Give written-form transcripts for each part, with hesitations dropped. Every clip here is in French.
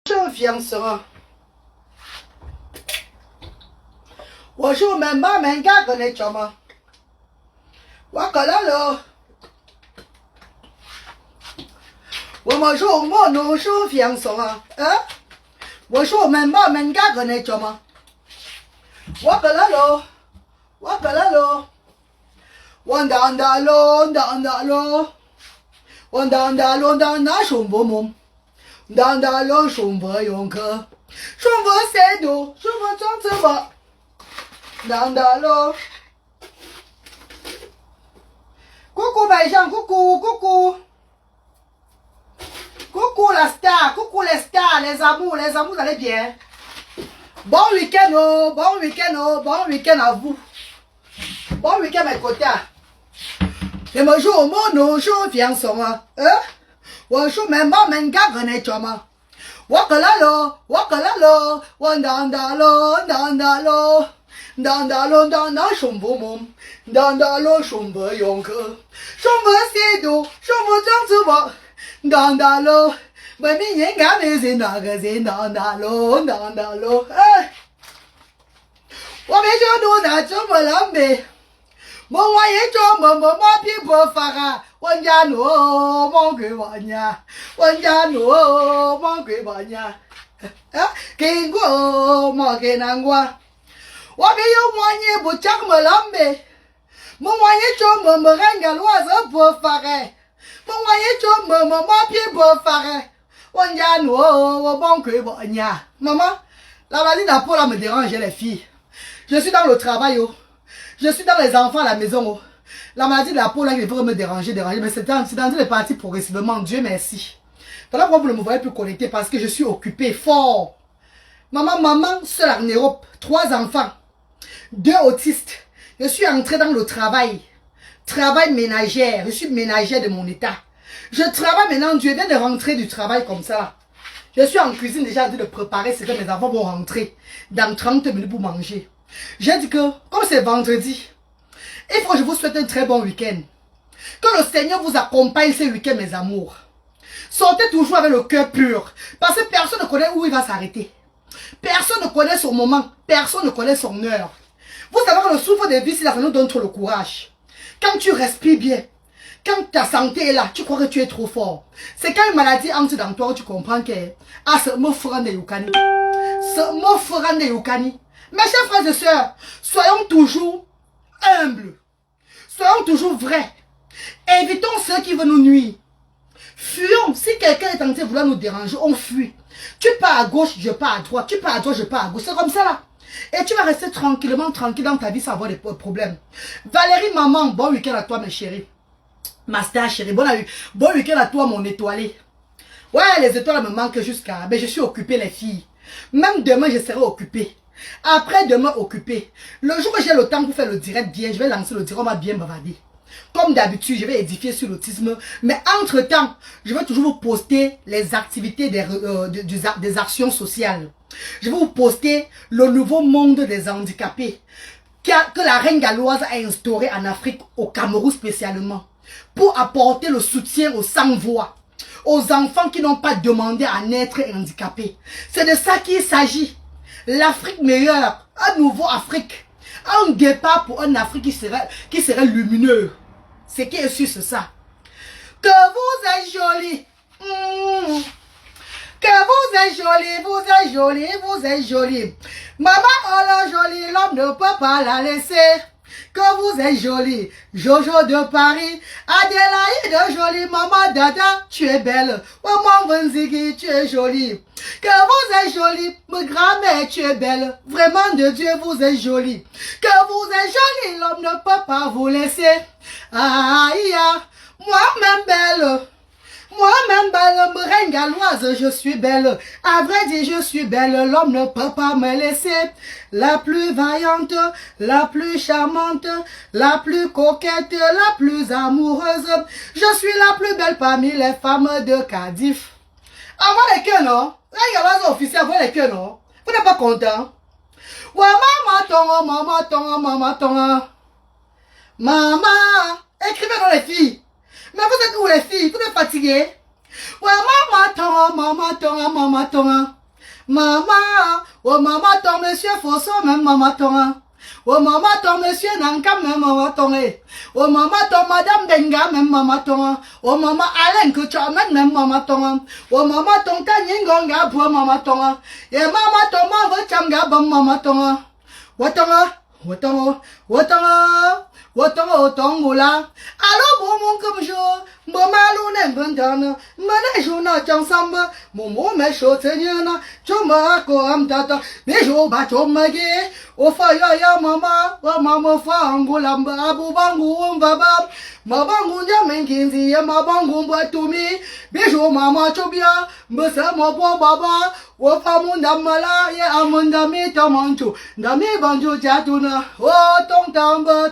这样子啊，我说门把门干个那叫吗？我过来了，我们说我弄手放松啊，我说门把门干个那叫吗？我过来了，我过来了，我当大喽，当大喽，我当大喽，当大熊不梦。当大龙熊不用客，熊不三度，熊不装怎么？当大龙，coucou mes gens, coucou, coucou, coucou la star, coucou les stars, les amours, vous allez bien? Bon week-end, oh, bon week-end, oh, bon week-end à vous. Bon week-end mes quotas. Et moi je mon nom, je viens son我说门把门干个那叫吗？我过来了，我过来了，我当大喽，当大喽，当大喽，当大熊不梦，当大喽熊不用客，熊不三度，熊不装直播，当大喽，外面人干没人那个人当大喽，当大喽，我没想到他这么狼狈，我也叫我皮不发啊。我家奴忙归我家，我家奴忙归我家，给我忙给难过。我没有我也不讲么狼狈，我也叫我人家老子不发哎，我也叫我皮不发哎，我家奴我忙归我家。Maman, la maladie d'apport là me dérange les filles. Je suis dans le travail, je suis dans les enfants à la maison. La maladie de la peau là qui veut me déranger, mais c'est dans les parties progressivement, Dieu merci. Voilà pourquoi vous ne me voyez plus connecté, parce que je suis occupé fort. Maman, seule en Europe, 3 enfants, 2 autistes. Je suis entrée dans le travail ménagère, je suis ménagère de mon état. Je travaille maintenant, Dieu vient de rentrer du travail comme ça. Je suis en cuisine déjà en train de préparer ce que mes enfants vont rentrer dans 30 minutes pour manger. J'ai dit que, comme c'est vendredi, il faut que je vous souhaite un très bon week-end. Que le Seigneur vous accompagne ce week-end, mes amours. Sortez toujours avec le cœur pur. Parce que personne ne connaît où il va s'arrêter. Personne ne connaît son moment. Personne ne connaît son heure. Vous savez que le souffle de vie, c'est là que nous donne trop le courage. Quand tu respires bien, quand ta santé est là, tu crois que tu es trop fort. C'est quand une maladie entre dans toi, tu comprends que ce mot fera de Yukani. Ce mot fera de Yukani. Mes chers frères et sœurs, soyons toujours humble. Soyons toujours vrais. Évitons ceux qui veulent nous nuire. Fuyons. Si quelqu'un est en train de vouloir nous déranger, on fuit. Tu pars à gauche, je pars à droite. Tu pars à droite, je pars à gauche. C'est comme ça là. Et tu vas rester tranquille dans ta vie sans avoir des problèmes. Valérie, maman, bon week-end à toi, mes chéris. Ma star chérie, bon week-end à toi, mon étoilé. Ouais, les étoiles me manquent jusqu'à... Mais je suis occupée, les filles. Même demain, je serai occupée. Après demain occupé. Le jour où j'ai le temps pour faire le direct bien, je vais lancer le direct, on va bien bavarder. Comme d'habitude, je vais édifier sur l'autisme. Mais entre-temps, je vais toujours vous poster les activités des actions sociales. Je vais vous poster le nouveau monde des handicapés que la reine galloise a instauré en Afrique, au Cameroun spécialement. Pour apporter le soutien aux sans-voix, aux enfants qui n'ont pas demandé à naître handicapés. C'est de ça qu'il s'agit. L'Afrique meilleure, un nouveau Afrique, un départ pour un Afrique qui serait lumineux. C'est qui est sûr, c'est ça. Que vous êtes jolis, que vous êtes jolis, vous êtes jolis, vous êtes jolis. Maman, oh la jolie, l'homme ne peut pas la laisser. Que vous êtes jolie, Jojo de Paris, Adélaïde jolie, maman Dada, tu es belle, maman Wenzigi, tu es jolie. Que vous êtes jolie, ma grand-mère, tu es belle, vraiment de Dieu, vous êtes jolie. Que vous êtes jolie, l'homme ne peut pas vous laisser. Aïe, moi-même belle. Moi-même belle, reine galloise, je suis belle. À vrai dire, je suis belle, l'homme ne peut pas me laisser. La plus vaillante, la plus charmante, la plus coquette, la plus amoureuse. Je suis la plus belle parmi les femmes de Cardiff. Avant les queues, non? Reine galloise officielle, avant les queues, non? Vous n'êtes pas content? Ouais, maman, ton, maman, ton, maman, ton. Maman, écrivez dans les filles. Mais vous êtes où les filles? Vous êtes fatiguées? Ouais, maman tonga. Maman, oh maman ton monsieur Fosso, même maman tonga. Oh maman ton monsieur Nanka, même maman tonga. Oh maman ton madame Benga, même maman tonga. Oh maman Alain Kuchaman, même maman tonga. Oh maman ton Kanyingonga, pour maman tonga. Et maman ton maman Changa, bon maman tonga. Watonga, Watonga, alors bon mon comme je, Mamalou n'embandana, Manajuna Jansamba, Momo Mesho Tenyana, Choma Koam Tata, Nejo Bachomagi, Ofaya Mama, Mama Fangulamba, Abubangu, Baba, Mabangu Yamenkinzi, Mabangu Batumi, Bejo Mama Chobia, Musamo Baba, Wafamunda Mala, Amunda Mitamanchu, Dami Banjo Jatuna, Oh Tong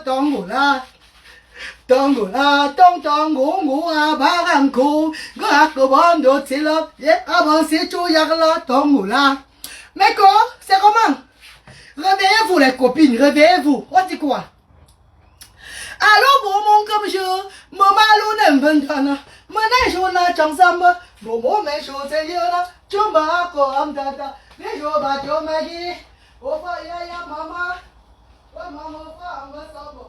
Tongula. Tongola, tongo, abaranko, gakobando, tila, avancez, yagla, tongola. Mais quoi, c'est comment? Réveillez-vous les copines, réveillez-vous. On dit quoi? Allô, bon, comme je, maman, l'on Manajona, chansamba, momo, mes choses, chumba, comme tata, les jours, magi, ofa, ya, mama, maman, femme, sabo.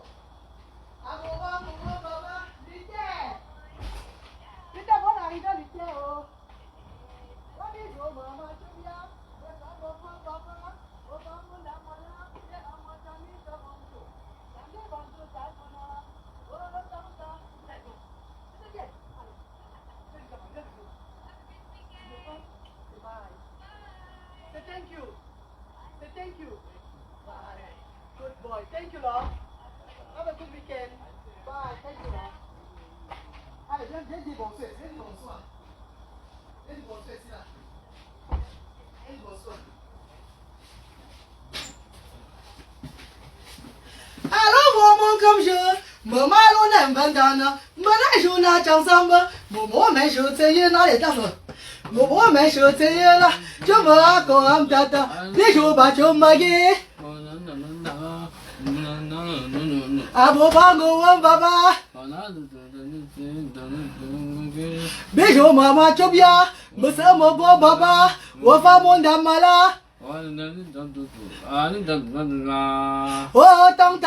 Thank you. Good boy. Thank you, Lord. Have a good weekend. Bye. Thank you, Lord. Allez, viens dire bonsoir. Viens dire bonsoir. Viens dire bonsoir ici, là. Viens dire bonsoir. Alors, maman, comme je. Maman, l'on aime bandana. Maman, je n'ai pas ensemble. Maman, mais je sais, dans les tasses. Maman, mais je sais, là. Je me raconte, tata. Les jours, bah, je m'aguille. Abobango, baba. Bejo mama chobia, musa mobo baba, wafa monda mala. Oh tang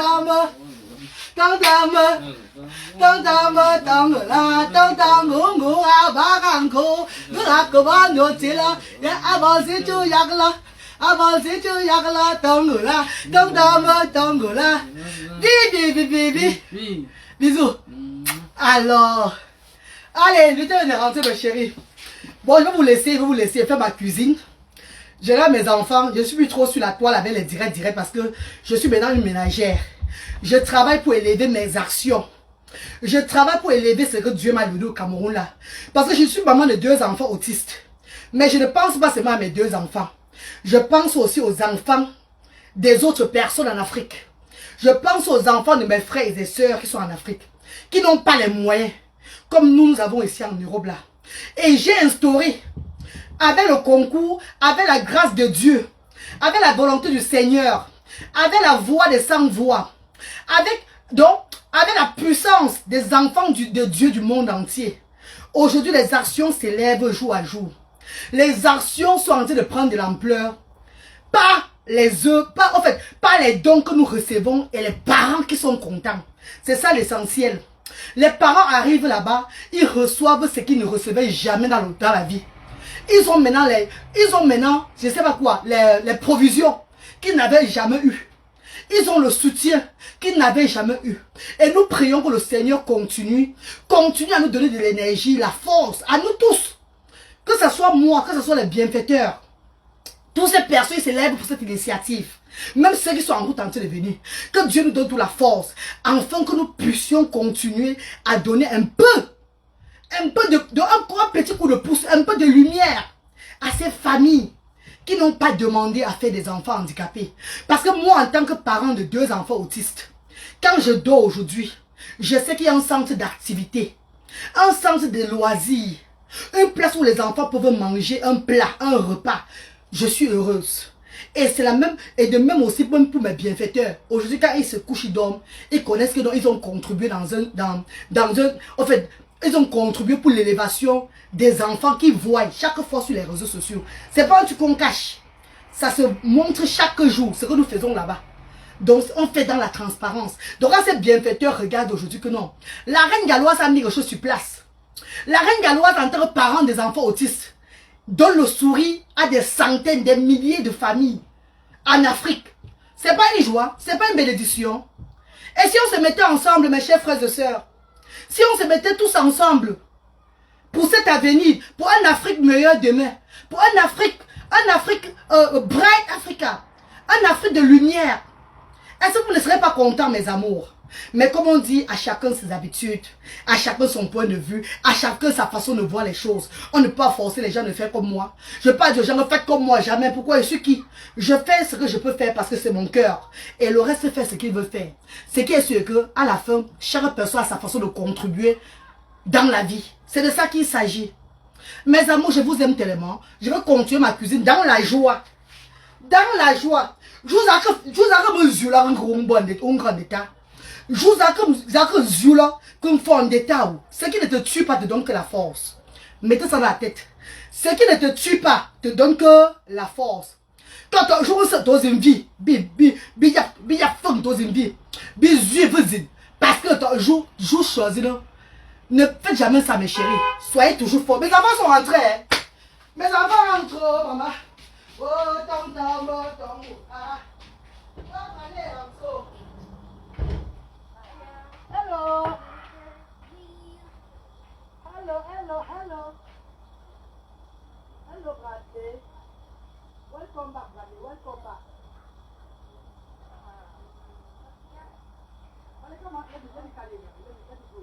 gungu abaganko, gulakoba no tila, ya abansi chu yakla. Avancez tu yagla tangula, tangula. Bibi. Bisous. Alors, allez, vite, on est rentré, ma chérie. Bon, je vais vous laisser faire ma cuisine. J'ai là mes enfants, je suis plus trop sur la toile avec les directs parce que je suis maintenant une ménagère. Je travaille pour élever mes actions. Je travaille pour élever ce que Dieu m'a donné au Cameroun là. Parce que je suis maman de 2 enfants autistes. Mais je ne pense pas seulement à mes 2 enfants. Je pense aussi aux enfants des autres personnes en Afrique. Je pense aux enfants de mes frères et sœurs qui sont en Afrique, qui n'ont pas les moyens, comme nous avons ici en Europe là. Et j'ai instauré, avec le concours, avec la grâce de Dieu, avec la volonté du Seigneur, avec la voix des sans-voix, avec la puissance des enfants de Dieu du monde entier. Aujourd'hui, les actions s'élèvent jour à jour. Les actions sont en train de prendre de l'ampleur par les dons que nous recevons et les parents qui sont contents. C'est ça l'essentiel. Les parents arrivent là-bas, ils reçoivent ce qu'ils ne recevaient jamais dans la vie. Ils ont maintenant, je sais pas quoi, les provisions qu'ils n'avaient jamais eues. Ils ont le soutien qu'ils n'avaient jamais eu. Et nous prions que le Seigneur continue à nous donner de l'énergie, la force, à nous tous. Que ce soit moi, que ce soit les bienfaiteurs. Toutes ces personnes s'élèvent pour cette initiative. Même ceux qui sont en route en train de venir. Que Dieu nous donne toute la force. Afin que nous puissions continuer à donner un petit coup de pouce, un peu de lumière à ces familles qui n'ont pas demandé à faire des enfants handicapés. Parce que moi, en tant que parent de 2 enfants autistes, quand je dors aujourd'hui, je sais qu'il y a un centre d'activité, un centre de loisirs, une place où les enfants peuvent manger un plat, un repas. Je suis heureuse. Et c'est la même, et de même aussi pour mes bienfaiteurs. Aujourd'hui, quand ils se couchent, ils dorment, ils connaissent qu'ils ont contribué ils ont contribué pour l'élévation des enfants qui voient chaque fois sur les réseaux sociaux. C'est pas un truc qu'on cache. Ça se montre chaque jour, ce que nous faisons là-bas. Donc, on fait dans la transparence. Donc, quand ces bienfaiteurs regardent aujourd'hui que non, la reine galloise a mis quelque chose sur place. La reine galloise, en tant que parent des enfants autistes, donne le sourire à des centaines, des milliers de familles en Afrique. C'est pas une joie, c'est pas une bénédiction. Et si on se mettait ensemble, mes chers frères et sœurs, si on se mettait tous ensemble pour cet avenir, pour un Afrique meilleur demain, pour un Afrique bright Africa, un Afrique de lumière, est-ce que vous ne serez pas contents, mes amours? Mais comme on dit, à chacun ses habitudes, à chacun son point de vue, à chacun sa façon de voir les choses. On ne peut pas forcer les gens de faire comme moi. Je ne veux pas dire aux gens, faites comme moi, jamais. Pourquoi? Je suis qui? Je fais ce que je peux faire parce que c'est mon cœur. Et le reste fait ce qu'il veut faire. Ce qui est sûr que, à la fin, chaque personne a sa façon de contribuer dans la vie. C'est de ça qu'il s'agit. Mes amours, je vous aime tellement. Je vais continuer ma cuisine dans la joie. Dans la joie. Je vous ai mesure là, un grand état. Je vous ai mesure là, qu'un fond d'état. Ce qui ne te tue pas te donne que la force. Mettez ça dans la tête. Ce qui ne te tue pas te donne que la force. Quand tu joues dans une vie, parce que tu joues choisi. Ne faites jamais ça, mes chéris. Soyez toujours forts. Mes enfants sont rentrés. Hein? Mes enfants rentrent, maman. Oh, hello. Hello, Bradley. Welcome back, Bradley. Welcome back. Allez, come on. Let me call you. Let me go.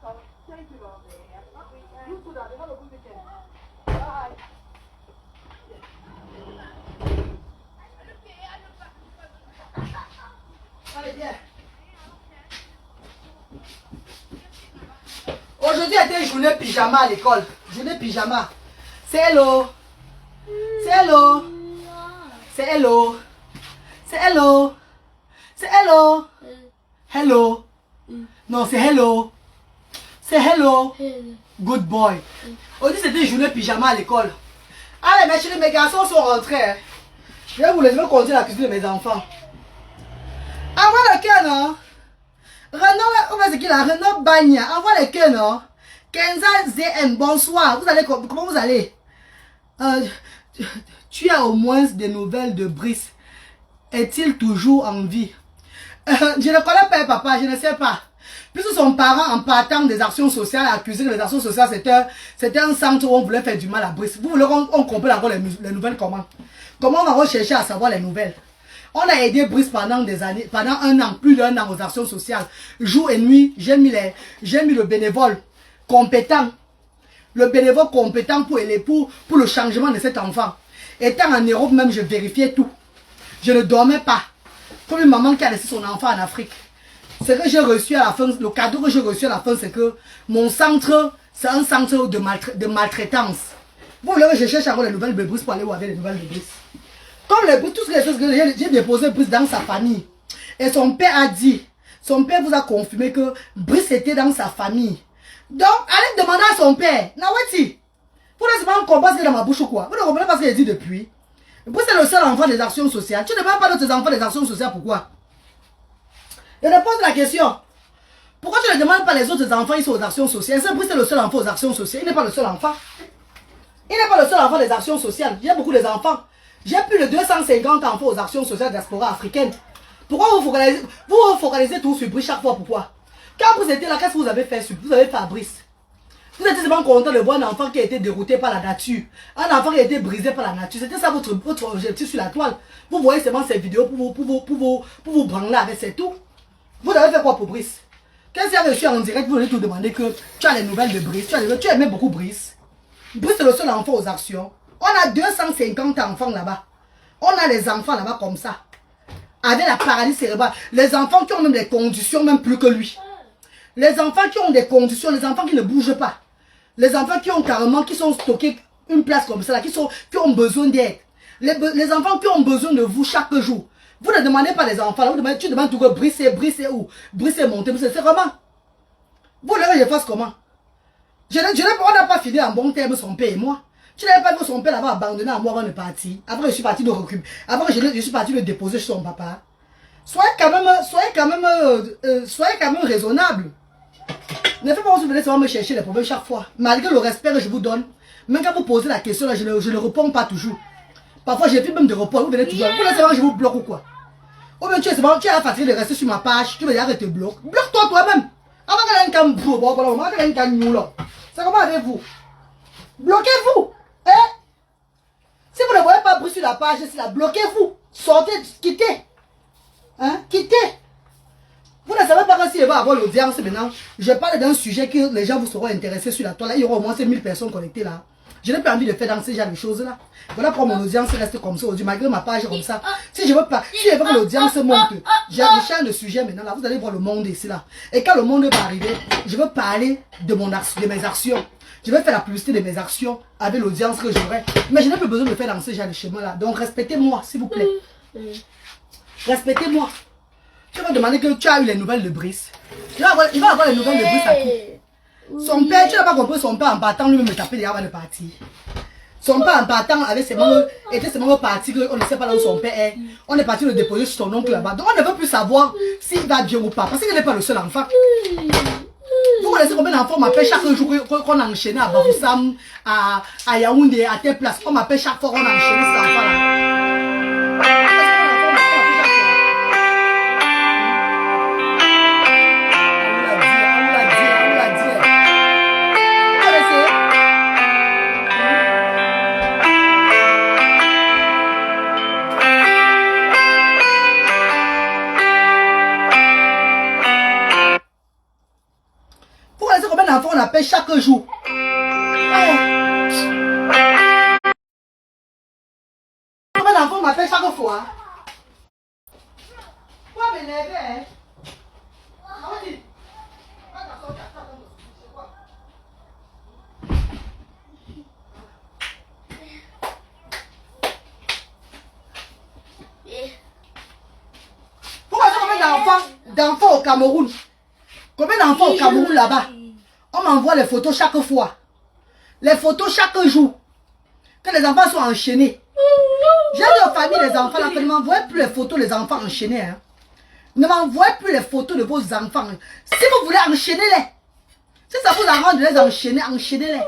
So, thank you, love. You too, darling. Have a good weekend. Bye. Allez, viens. Aujourd'hui était journée pyjama à l'école. Journée pyjama. C'est hello. C'est hello. C'est hello. C'est hello. C'est hello. Hello. Non, c'est hello. C'est hello. Good boy. Aujourd'hui c'était journée pyjama à l'école. Allez, mes chéris, mes garçons sont rentrés. Je vais vous laisser conduire la cuisine de mes enfants. Envoie le cœur, non? Renaud Bagna, envoie le cœur, non? Kenza ZM, bonsoir. Vous allez, comment vous allez? Tu as au moins des nouvelles de Brice. Est-il toujours en vie? Je ne connais pas, papa, je ne sais pas. Puisque son parent, en partant des actions sociales, a accusé que les actions sociales, c'était un centre où on voulait faire du mal à Brice. Vous voulez qu'on comprenne encore les nouvelles comment? Comment on va rechercher à savoir les nouvelles? On a aidé Brice pendant des années, pendant un an, plus d'un an aux actions sociales. Jour et nuit, j'ai mis le bénévole compétent. Le bénévole compétent pour le changement de cet enfant. Étant en Europe même, je vérifiais tout. Je ne dormais pas. Comme une maman qui a laissé son enfant en Afrique. Ce que j'ai reçu à la fin, le cadeau que j'ai reçu à la fin, c'est que mon centre, c'est un centre de maltraitance. Vous voulez que je cherche encore les nouvelles de Brice pour aller voir les nouvelles de Brice. Comme toutes les choses que j'ai déposé Brice dans sa famille. Et son père a dit, son père vous a confirmé que Brice était dans sa famille. Donc, allez demander à son père, Nawati, vous ne savez pas comprendre ce qu'il y a dans ma bouche ou quoi? Vous ne comprenez pas ce qu'il a dit depuis? Brice est le seul enfant des actions sociales. Tu ne demandes pas de tes enfants des actions sociales, pourquoi? Je te pose la question. Pourquoi tu ne demandes pas les autres enfants, ils sont aux actions sociales? C'est Brice est le seul enfant aux actions sociales. Il n'est pas le seul enfant. Il n'est pas le seul enfant des actions sociales. Il y a beaucoup d'enfants. J'ai plus de 250 enfants aux actions sociales de la diaspora africaine. Pourquoi vous focalisez tout sur Brice chaque fois? Pourquoi? Quand vous étiez là, qu'est-ce que vous avez fait? Vous avez fait à Brice. Vous étiez seulement content de voir un enfant qui a été dérouté par la nature. Un enfant qui a été brisé par la nature. C'était ça votre objectif sur la toile. Vous voyez seulement ces vidéos pour vous branler avec, c'est tout. Vous avez fait quoi pour Brice? Qu'est-ce qu'il y a reçu en direct? Vous voulez tout demander que tu as les nouvelles de Brice. Tu aimais beaucoup Brice. Brice est le seul enfant aux actions. On a 250 enfants là-bas. On a les enfants là-bas comme ça. Avec la paralysie cérébrale. Les enfants qui ont même des conditions, même plus que lui. Les enfants qui ont des conditions, les enfants qui ne bougent pas. Les enfants qui ont carrément, qui sont stockés une place comme ça, là, qui ont besoin d'aide. Les enfants qui ont besoin de vous chaque jour. Vous ne demandez pas les enfants, vous demandez, tu demandes tout que brisser où? Brisser, monter, c'est comment? Vous voulez que je fasse comment? On n'a pas fini en bon terme son père et moi. Tu n'avais pas vu son père l'avoir abandonné à moi avant de partir. Après, je suis parti de recruter. Après, je suis parti de déposer chez son papa. Soyez quand même raisonnable. Ne faites pas vous venir seulement me chercher les problèmes chaque fois. Malgré le respect que je vous donne, même quand vous posez la question, là, je ne réponds pas toujours. Parfois, j'ai fait même de répondre. Vous venez toujours. Vous laissez voir, je vous bloque ou quoi? Ou bien tu as fatigué de rester sur ma page. Tu veux dire que tu bloques. Bloque-toi toi-même. Avant que c'est comment avec vous? Bloquez-vous. Hein? Si vous ne voyez pas bruit sur la page, c'est là. Bloquez-vous. Sortez, quittez. Hein? Quittez. Vous ne savez pas que s'il va avoir l'audience maintenant, je parle d'un sujet que les gens vous seront intéressés sur la toile. Il y aura au moins 1000 personnes connectées là. Je n'ai pas envie de faire dans ce genre de choses là. Voilà pourquoi mon audience reste comme ça aujourd'hui, malgré ma page comme ça. Si je veux pas, si je veux que l'audience monte, je change de sujet maintenant là. Vous allez voir le monde ici là. Et quand le monde va arriver, je veux parler de mes actions. Je vais faire la publicité de mes actions avec l'audience que j'aurai. Mais je n'ai plus besoin de faire dans ce genre de schéma là. Donc respectez-moi s'il vous plaît. Respectez-moi. Je vais demander que tu as eu les nouvelles de Brice. Il va avoir les nouvelles de Brice à qui? Son père, tu n'as pas compris, son père en partant lui-même me taper déjà avant de partir. Son père en partant avec ses membres, était ses membres partis, on ne sait pas là où son père est. On est parti le déposer sur son oncle là-bas. Donc on ne veut plus savoir s'il va bien ou pas. Parce qu'il n'est pas le seul enfant. Vous connaissez combien d'enfants m'appellent chaque jour qu'on a enchaîné à Bafoussam, à Yaoundé, à telle place. On m'appelle chaque fois qu'on a enchaîné ces enfants-là. On appelle chaque jour. Combien d'enfants m'appellent chaque fois? Pourquoi m'énerver? Pourquoi combien d'enfants au Cameroun? Combien d'enfants au Cameroun là-bas? On m'envoie les photos chaque fois. Les photos chaque jour. Que les enfants sont enchaînés. J'ai des familles, les enfants là, ne m'envoyez plus les photos des enfants enchaînés. Hein. Ne m'envoyez plus les photos de vos enfants. Si vous voulez, enchaînez-les. Si ça vous arrange de les enchaîner, enchaînez-les.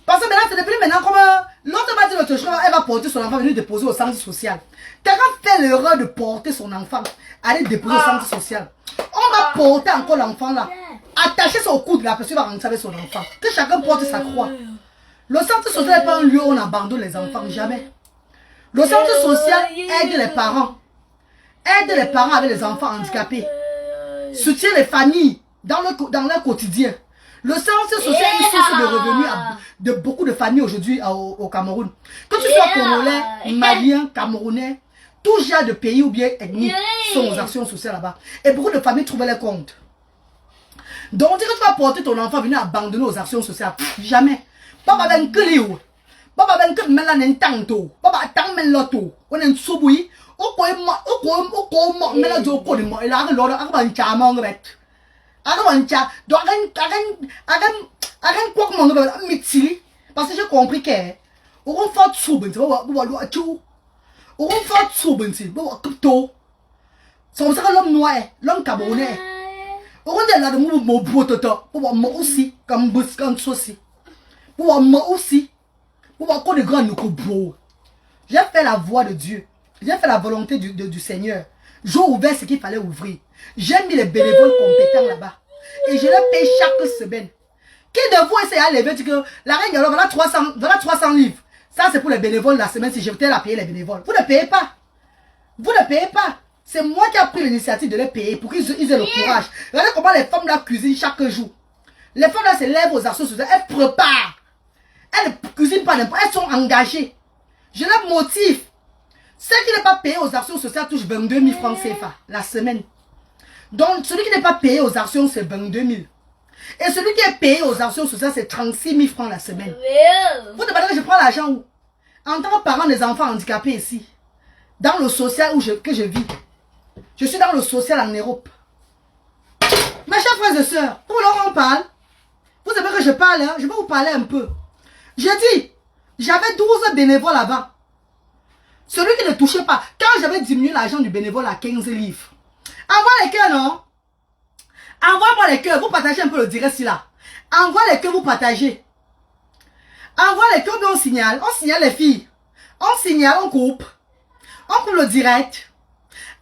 Parce que maintenant, c'est devenu maintenant comme l'autre va dire l'autre chose, elle va porter son enfant, venir déposer au centre social. Quelqu'un fait l'erreur de porter son enfant, aller déposer au centre social. On va porter encore l'enfant là. Attacher son cou de la personne va rentrer avec son enfant. Que chacun porte sa croix. Le centre social n'est pas un lieu où on abandonne les enfants, jamais. Le centre social aide les parents. Aide les parents avec les enfants handicapés. Soutient les familles dans leur quotidien. Le centre social est une source de revenus de beaucoup de familles aujourd'hui au Cameroun. Que tu sois congolais, malien, camerounais, tout genre de pays ou bien ethniques sont aux actions sociales là-bas. Et beaucoup de familles trouvent les comptes. Donc, on dit que tu vas porter ton enfant venir abandonner aux actions sociales. Jamais. Papa ben que liou. Papa ben que mela n'entanto. Papa tang men loto. On est soubouille. O ko mela jo ko mo. Il a que l'ordre a ban chama ngret. A ban cha. Donc agan quoi mon ngret mitili. Parce que j'ai compris que on fait souben, tu vois, on tout. On fait souben, tu vois, tout. C'est comme ça que l'homme noir, l'homme camerounais. On est là de mon bototo, pour moi aussi, comme buscan sauci. Pour moi aussi, pour moi qu'on est grand nous bro. J'ai fait la voix de Dieu. J'ai fait la volonté du Seigneur. J'ai ouvert ce qu'il fallait ouvrir. J'ai mis les bénévoles compétents là-bas. Et je les paye chaque semaine. Qui de vous essaie à lever, dit que la reine, alors voilà 300 livres. Ça c'est pour les bénévoles la semaine si je vais la payer les bénévoles. Vous ne payez pas. Vous ne payez pas. C'est moi qui ai pris l'initiative de les payer pour qu'ils aient le courage. Regardez comment les femmes là cuisinent chaque jour. Les femmes là se lèvent aux actions sociales. Elles préparent. Elles ne cuisinent pas n'importe. Elles sont engagées. Je les motive. Ceux qui n'est pas payé aux actions sociales touchent 22 000 francs CFA la semaine. Donc celui qui n'est pas payé aux actions c'est 22 000. Et celui qui est payé aux actions sociales c'est 36 000 francs la semaine. Vous demandez que je prends l'argent où? En tant que parent des enfants handicapés ici. dans le social que je vis. Je suis dans le social en Europe. Mes chers frères et sœurs, pour l'heure on parle. Vous savez que je parle, hein? Je vais vous parler un peu. J'ai dit, j'avais 12 bénévoles avant. Celui qui ne touchait pas, quand j'avais diminué l'argent du bénévole à 15 livres. Envoie les cœurs, non? Envoie-moi les cœurs, vous partagez un peu le direct là. Envoie les cœurs, vous partagez. Envoie les cœurs, on signale les filles. On signale, on coupe le direct.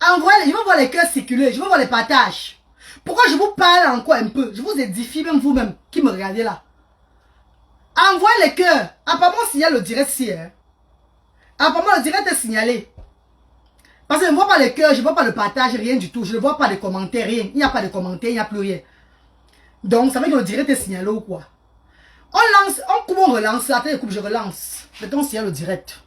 Envoie, je veux voir les cœurs circuler, je veux voir les partages. Pourquoi je vous parle encore un peu? Je vous édifie même vous-même qui me regardez là. Envoie les cœurs. Apparemment, on signale le direct ici. Hein. Apparemment, le direct est signalé. Parce que je ne vois pas les cœurs, je ne vois pas le partage, rien du tout. Je ne vois pas de commentaires, rien. Il n'y a pas de commentaires, il n'y a plus rien. Donc, ça veut dire que le direct est signalé ou quoi? On lance, on coupe, on relance. Attends, je coupe, je relance. Maintenant, on signale le direct.